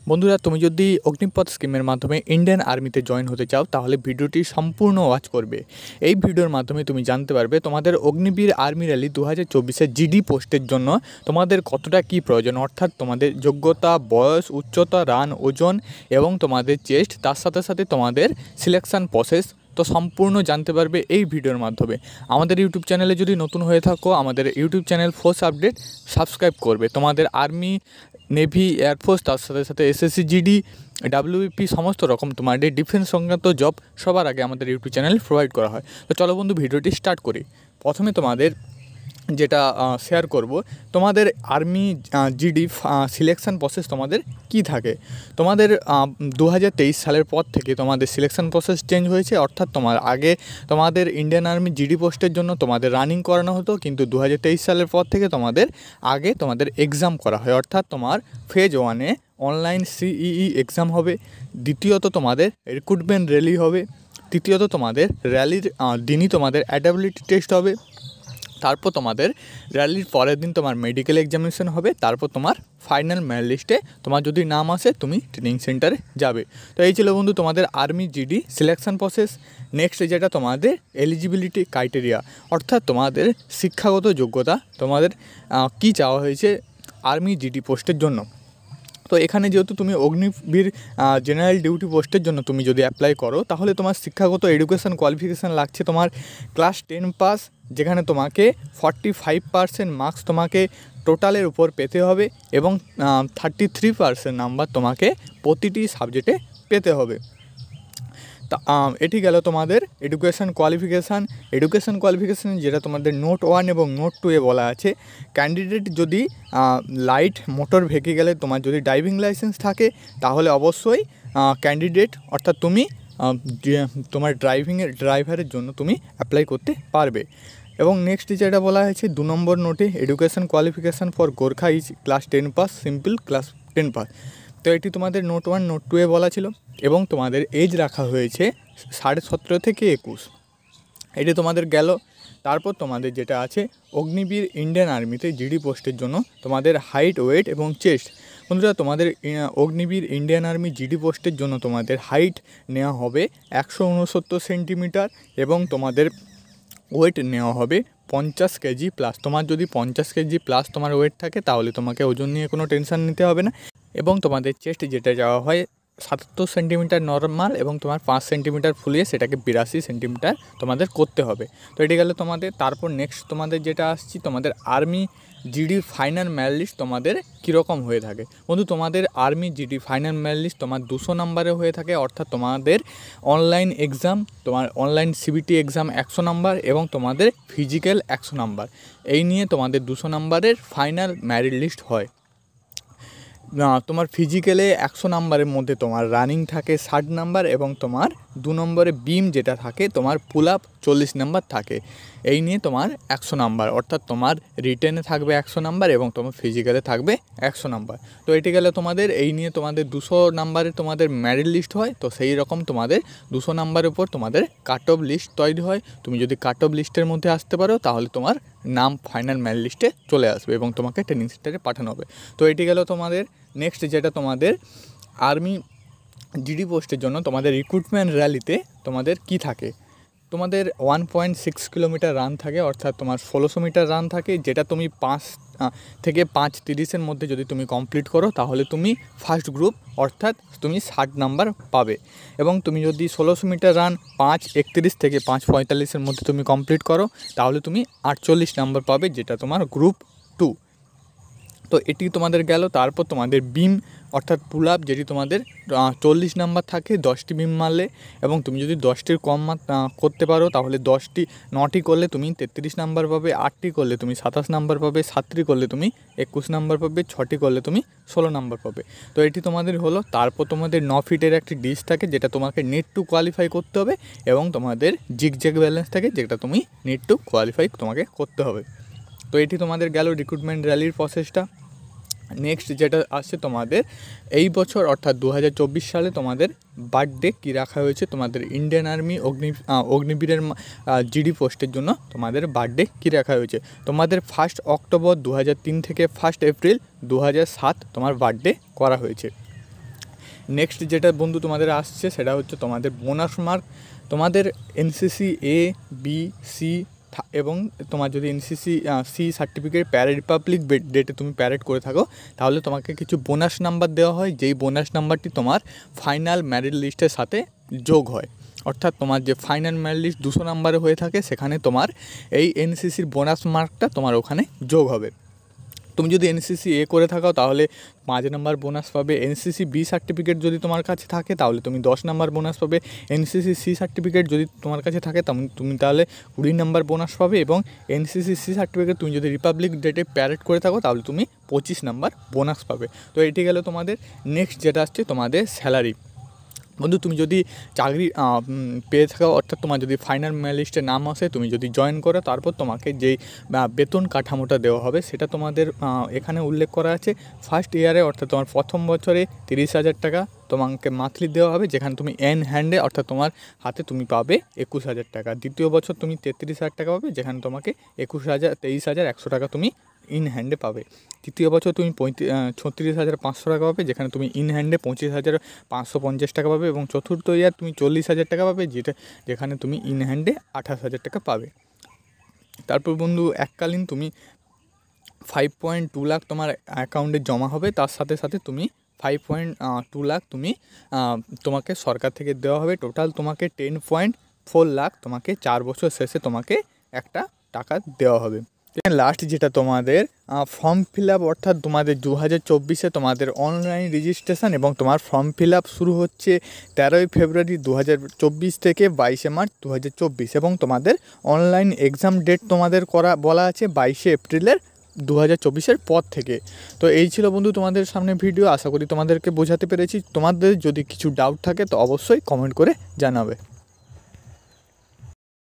বন্ধুরা, তুমি যদি অগ্নিপথ স্কিমের মাধ্যমে ইন্ডিয়ান আর্মিতে জয়েন হতে চাও তাহলে ভিডিওটি সম্পূর্ণ ওয়াচ করবে। এই ভিডিওর মাধ্যমে তুমি জানতে পারবে তোমাদের অগ্নিবীর আর্মি র্যালি 2024 জিডি পোস্টের জন্য তোমাদের কতটা কী প্রয়োজন, অর্থাৎ তোমাদের যোগ্যতা, বয়স, উচ্চতা, রান, ওজন এবং তোমাদের চেস্ট, তার সাথে সাথে তোমাদের সিলেকশান প্রসেস তো সম্পূর্ণ জানতে পারবে এই ভিডিওর মাধ্যমে। আমাদের ইউটিউব চ্যানেলে যদি নতুন হয়ে থাকো, আমাদের YouTube channel force update subscribe করবে। তোমাদের আর্মি, নেভি, এয়ারফোর্স, তার সাথে সাথে এসএসসি, জিডি, ডাব্লিউপি সমস্ত রকম তোমাদের ডিফেন্স সংক্রান্ত জব সবার আগে আমাদের ইউটিউব চ্যানেল প্রোভাইড করা হয়। তো চলো বন্ধু, ভিডিওটি স্টার্ট করি। প্রথমে তোমাদের যেটা শেয়ার করব, তোমাদের আর্মি জিডি সিলেকশান প্রসেস তোমাদের কি থাকে। তোমাদের 2023 সালের পর থেকে তোমাদের সিলেকশান প্রসেস চেঞ্জ হয়েছে, অর্থাৎ আগে তোমাদের ইন্ডিয়ান আর্মি জিডি পোস্টের জন্য তোমাদের রানিং করানো হতো, কিন্তু 2023 সালের পর থেকে তোমাদের এক্সাম করা হয়। অর্থাৎ তোমার ফেজ 1-এ অনলাইন সিইই এক্সাম হবে, দ্বিতীয়ত তোমাদের রিক্রুটমেন্ট র্যালি হবে, তৃতীয়ত তোমাদের র্যালির দিনই তোমাদের অ্যাডাবিলিটি টেস্ট হবে, তারপর তোমাদের র্যালির পরের দিন তোমার মেডিকেল এক্সামিনেশন হবে, তারপর তোমার ফাইনাল মেরিট লিস্টে তোমার যদি নাম আসে তুমি ট্রেনিং সেন্টারে যাবে। তো এই ছিল বন্ধু তোমাদের army GD selection process. Next যেটা তোমাদের এলিজিবিলিটি ক্রাইটেরিয়া, অর্থাৎ তোমাদের শিক্ষাগত যোগ্যতা, তোমাদের কি চাওয়া হয়েছে আর্মি জিডি পোস্টের জন্য। তো এখানে যেহেতু তুমি অগ্নিবীর জেনারেল ডিউটি পোস্টের জন্য তুমি যদি অ্যাপ্লাই করো, তাহলে তোমার শিক্ষাগত এডুকেশান কোয়ালিফিকেশান লাগছে তোমার ক্লাস 10 পাস, যেখানে তোমাকে 45% মার্কস তোমাকে টোটালের উপর পেতে হবে এবং 33% নাম্বার তোমাকে প্রতিটি সাবজেক্টে পেতে হবে। তা এটি গেল তোমাদের এডুকেশান কোয়ালিফিকেশান যেটা তোমাদের নোট 1 এবং নোট 2-এ বলা আছে। ক্যান্ডিডেট যদি লাইট মোটর ভেহিকেলে তোমার যদি ড্রাইভিং লাইসেন্স থাকে তাহলে অবশ্যই ক্যান্ডিডেট অর্থাৎ তুমি তোমার ড্রাইভারের জন্য তুমি অ্যাপ্লাই করতে পারবে। এবং নেক্সট যেটা বলা হয়েছে 2 নম্বর নোটে, education qualification for Gorkha is class 10 pass, simple class 10 pass. তো এটি তোমাদের নোট 1 নোট 2-এ বলা ছিল এবং তোমাদের এজ রাখা হয়েছে 17.5 থেকে 21। এটি তোমাদের গেল। তারপর তোমাদের যেটা আছে অগ্নিবীর ইন্ডিয়ান আর্মিতে জিডি পোস্টের জন্য তোমাদের হাইট, ওয়েট এবং চেস্ট। বন্ধুরা, তোমাদের অগ্নিবীর ইন্ডিয়ান আর্মি জিডি পোস্টের জন্য তোমাদের হাইট নেওয়া হবে 169 সেন্টিমিটার এবং তোমাদের ওয়েট নেওয়া হবে 50 কেজি প্লাস। তোমার যদি 50 কেজি প্লাস তোমার ওয়েট থাকে তাহলে তোমাকে ওজন নিয়ে কোনো টেনশন নিতে হবে না। এবং তোমাদের চেস্ট যেটা যাওয়া হয় 77 সেন্টিমিটার নর্মাল এবং তোমার 5 সেন্টিমিটার ফুলিয়ে সেটাকে 82 সেন্টিমিটার তোমাদের করতে হবে। তো এটি গেল তোমাদের। তারপর নেক্সট তোমাদের যেটা আসছি, তোমাদের আর্মি জিডির ফাইনাল মেরিট লিস্ট তোমাদের কীরকম হয়ে থাকে। বন্ধু, তোমাদের army GD final merit list তোমার 200 নম্বরে হয়ে থাকে, অর্থাৎ তোমাদের অনলাইন এক্সাম, তোমার অনলাইন সিবিটি এক্সাম 100 নম্বর এবং তোমাদের ফিজিক্যাল 100 নম্বর, এই নিয়ে তোমাদের 200 নম্বরের ফাইনাল মেরিট লিস্ট হয়। তোমার ফিজিক্যালে 100 নাম্বারের মধ্যে তোমার রানিং থাকে 60 নাম্বার এবং তোমার 2 নম্বরে বিম যেটা থাকে তোমার পুল আপ 40 নাম্বার থাকে, এই নিয়ে তোমার 100 নাম্বার। অর্থাৎ তোমার রিটেনে থাকবে 100 নাম্বার এবং তোমার ফিজিক্যালে থাকবে 100 নাম্বার। তো এটি গেলে তোমাদের এই নিয়ে তোমাদের 200 নাম্বারে তোমাদের মেরিট লিস্ট হয়। তো সেই রকম তোমাদের 200 নাম্বারের উপর তোমাদের কাট অফ লিস্ট তৈরি হয়। তুমি যদি কাট অফ লিস্টের মধ্যে আসতে পারো তাহলে তোমার নাম ফাইনাল মেরিট লিস্টে চলে আসবে এবং তোমাকে ট্রেনিং সেন্টারে পাঠানো হবে। তো এটি গেল তোমাদের। নেক্সট যেটা তোমাদের আর্মি জিডি পোস্টের জন্য তোমাদের রিক্রুটমেন্ট র্যালিতে তোমাদের কি থাকে। তোমাদের 1.6 কিলোমিটার রান থাকে, অর্থাৎ তোমার 1600 মিটার রান থাকে, যেটা তুমি 5 থেকে 5:30-এর মধ্যে যদি তুমি কমপ্লিট করো তাহলে তুমি ফার্স্ট গ্রুপ অর্থাৎ তুমি 60 নাম্বার পাবে। এবং তুমি যদি 1600 মিটার রান 5:31 থেকে 5:45-এর মধ্যে তুমি কমপ্লিট করো তাহলে তুমি 48 নাম্বার পাবে, যেটা তোমার গ্রুপ 2। তো এটি তোমাদের গেল। তারপর তোমাদের বিম অর্থাৎ পুল আপ, যেটি তোমাদের 40 নাম্বার থাকে 10টি বিম মারলে, এবং তুমি যদি 10টির কম করতে পারো তাহলে 9টি করলে তুমি 33 নাম্বার পাবে, 8টি করলে তুমি 27 নাম্বার পাবে, 7টি করলে তুমি 21 নাম্বার পাবে, 6টি করলে তুমি 16 নাম্বার পাবে। তো এটি তোমাদের হলো। তারপর তোমাদের 9 ফিটের একটি ডিশ থাকে যেটা তোমাকে নেট টু কোয়ালিফাই করতে হবে এবং তোমাদের জিগজ্যাগ ব্যালেন্স থাকে যেটা তুমি নেট টু কোয়ালিফাই তোমাকে করতে হবে। তো এটি তোমাদের গেল রিক্রুটমেন্ট র্যালির প্রসেসটা। নেক্সট যেটা আসছে তোমাদের এই বছর অর্থাৎ 2024 সালে তোমাদের বার্থডে কী রাখা হয়েছে, তোমাদের ইন্ডিয়ান আর্মি অগ্নিবীরের জিডি পোস্টের জন্য তোমাদের বার্থডে কী রাখা হয়েছে। তোমাদের 1 অক্টোবর 2003 থেকে 1 এপ্রিল 2007 তোমার বার্থডে করা হয়েছে। নেক্সট যেটা বন্ধু তোমাদের আসছে সেটা হচ্ছে তোমাদের বোনাস মার্ক। তোমাদের এনসিসি এ, বি, সি এবং তোমার যদি NCC C certificate parade republic ডেটে তুমি প্যারেড করে থাকো, তাহলে তোমাকে কিছু বোনাস নাম্বার দেওয়া হয়, যেই বোনাস নাম্বারটি তোমার ফাইনাল মেরিট লিস্টের সাথে যোগ হয়। অর্থাৎ তোমার যে ফাইনাল মেরিট লিস্ট 200 নাম্বারে হয়ে থাকে, সেখানে তোমার এই এনসিসির বোনাস মার্কটা তোমার ওখানে যোগ হবে। তুমি যদি এনসিসি এ করে থাকো তাহলে 5 নাম্বার বোনাস পাবে। এনসিসি বি সার্টিফিকেট যদি তোমার কাছে থাকে তাহলে তুমি 10 নাম্বার বোনাস পাবে। এনসিসি সি সার্টিফিকেট যদি তোমার কাছে থাকে তুমি তাহলে 20 নাম্বার বোনাস পাবে। এবং এনসিসি সি সার্টিফিকেট তুমি যদি রিপাবলিক ডেটে প্যারেড করে থাকো তাহলে তুমি 25 নাম্বার বোনাস পাবে। তো এটি গেল তোমাদের। নেক্সট যেটা আসছে তোমাদের স্যালারি। বন্ধু তুমি যদি চাকরি পেয়ে থাকো, অর্থাৎ তোমার যদি ফাইনাল মেরিট লিস্টে নাম আসে, তুমি যদি জয়েন করো, তারপর তোমাকে যেই বেতন কাঠামোটা দেওয়া হবে সেটা তোমাদের এখানে উল্লেখ করা আছে। ফার্স্ট ইয়ারে অর্থাৎ তোমার প্রথম বছরে 30,000 টাকা তোমাকে মান্থলি দেওয়া হবে, যেখানে তুমি এন হ্যান্ডে অর্থাৎ তোমার হাতে তুমি পাবে 21,000 টাকা। দ্বিতীয় বছর তুমি 33,000 টাকা পাবে, যেখানে তোমাকে 23,100 টাকা তুমি ইন হ্যান্ডে পাবে। তৃতীয় বছর তুমি 36,500 টাকা পাবে, যেখানে তুমি ইন হ্যান্ডে 25,550 টাকা পাবে। এবং চতুর্থ ইয়ার তুমি 40,000 টাকা পাবে, যেখানে তুমি ইন হ্যান্ডে 28,000 টাকা পাবে। তারপর বন্ধু এককালীন তুমি 5.2 লাখ তোমার অ্যাকাউন্টে জমা হবে, তার সাথে সাথে তুমি 5.2 লাখ তোমাকে সরকার থেকে দেওয়া হবে। টোটাল তোমাকে 10.4 লাখ তোমাকে 4 বছর শেষে তোমাকে একটা টাকা দেওয়া হবে। লাস্ট যেটা তোমাদের ফর্ম ফিল আপ, অর্থাৎ তোমাদের 2024-এ তোমাদের অনলাইন রেজিস্ট্রেশন এবং তোমার ফর্ম ফিল আপ শুরু হচ্ছে 13ই ফেব্রুয়ারি 2024 থেকে 22শে মার্চ 2024। এবং তোমাদের অনলাইন এক্সাম ডেট তোমাদের বলা আছে 22শে এপ্রিলের 2024-এর পর থেকে। তো এই ছিল বন্ধু তোমাদের সামনে ভিডিও। আশা করি তোমাদেরকে বোঝাতে পেরেছি। তোমাদের যদি কিছু ডাউট থাকে তো অবশ্যই কমেন্ট করে জানাবে।